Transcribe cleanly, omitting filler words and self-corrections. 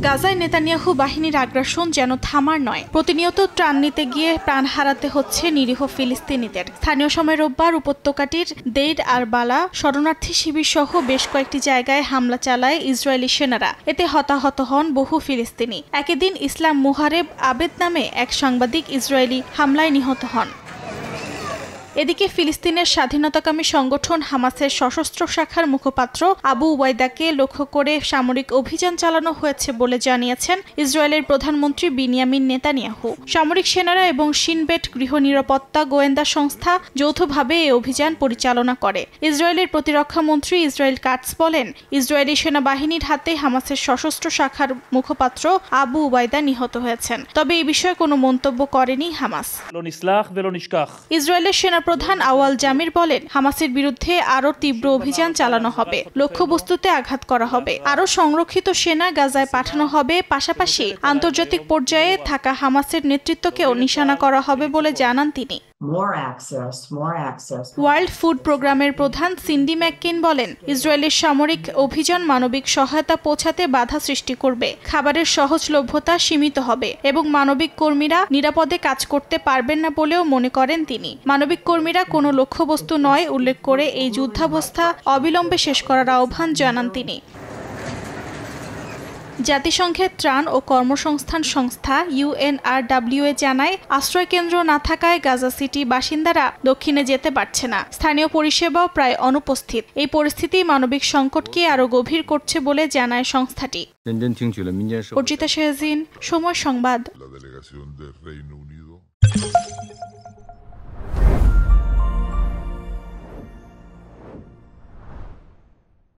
গাজায় নেতানিয়াহু বাহিনীর আগ্রাসন যেন থামার নয়। প্রতিনিয়ত ত্রাণ নিতে গিয়ে প্রাণ হারাতে হচ্ছে নিরীহ ফিলিস্তিনিদের। স্থানীয় সময় রোববার উপত্যকাটির দেইর আর বালা শরণার্থী শিবির সহ বেশ কয়েকটি জায়গায় হামলা চালায় ইসরায়েলি সেনারা। এতে হতাহত হন বহু ফিলিস্তিনি। একই দিন ইসলাম মুহারেব আবেদ নামে এক সাংবাদিক ইসরায়েলি হামলায় নিহত হন। এদিকে ফিলিস্তিনের স্বাধীনতাকামী সংগঠন হামাসের সশস্ত্র শাখার মুখপাত্র আবু উবাইদাকে লক্ষ্য করে সামরিক অভিযান চালানো হয়েছে বলে জানিয়েছেন ইসরায়েলের প্রধানমন্ত্রী বিনিয়ামিন নেতানিয়াহু। সামরিক সেনারা এবং শিনবেট গৃহ নিরাপত্তা গোয়েন্দা সংস্থা যৌথভাবে এই অভিযান পরিচালনা করে। ইসরায়েলের প্রতিরক্ষা মন্ত্রী ইসরায়েল কাটস বলেন, ইসরায়েলি সেনাবাহিনীর হাতে হামাসের সশস্ত্র শাখার মুখপাত্র আবু উবাইদা নিহত হয়েছেন। তবে এই বিষয়ে কোনো মন্তব্য করেনি হামাস। ইসরায়েলের সেনা প্রধান আওয়াল জামির বলেন, হামাসের বিরুদ্ধে আরও তীব্র অভিযান চালানো হবে, লক্ষ্যবস্তুতে আঘাত করা হবে, আরও সংরক্ষিত সেনা গাজায় পাঠানো হবে, পাশাপাশি আন্তর্জাতিক পর্যায়ে থাকা হামাসের নেতৃত্বকেও নিশানা করা হবে বলে জানান তিনি। ওয়ার্ল্ড ফুড প্রোগ্রামের প্রধান সিন্ডি ম্যাককিন বলেন, ইসরায়েলের সামরিক অভিযান মানবিক সহায়তা পৌঁছাতে বাধা সৃষ্টি করবে, খাবারের সহজলভ্যতা সীমিত হবে এবং মানবিক কর্মীরা নিরাপদে কাজ করতে পারবেন না বলেও মনে করেন তিনি। মানবিক কর্মীরা কোনো লক্ষ্যবস্তু নয় উল্লেখ করে এই যুদ্ধাবস্থা অবিলম্বে শেষ করার আহ্বান জানান তিনি। জাতিসংঘের ত্রাণ ও কর্মসংস্থান সংস্থা UNRWA জানায়, আশ্রয়কেন্দ্র না থাকায় গাজা সিটি বাসিন্দারা দক্ষিণে যেতে পারছে না। স্থানীয় পরিষেবাও প্রায় অনুপস্থিত। এই পরিস্থিতি মানবিক সংকটকে আরও গভীর করছে বলে জানায় সংস্থাটি। অর্জিতা শেহজিন, সময় সংবাদ।